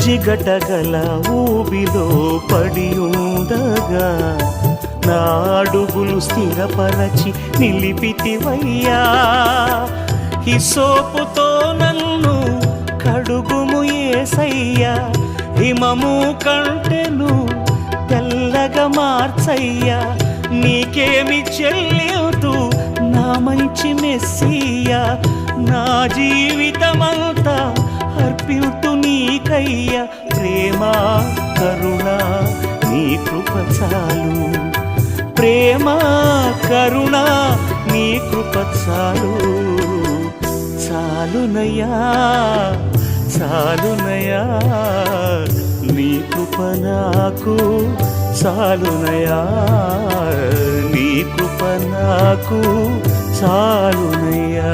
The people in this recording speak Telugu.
జిగటగల ఊబిలో పడి ఉండగా నా అడుగులు స్థిరపరచి నిలిపితివయ్యా. హిసోపుతో నన్ను కడుగుము యేసయ్యా, హిమము కంటెను తెల్లగా మార్చయ్యా. నీకేమి చెల్లింతు నా మంచి మెస్సియా, నా జీవితమంతా అర్పితు నీకయ్యా. ప్రేమ కరుణ నీ కృప చాలు, ప్రేమ కరుణ నీ కృప చాలు. చాలునయ్యా చాలునయ్యా నీ కృప నాకు చాలునయ్యా, నీ కృప నాకు చాలునయ్యా.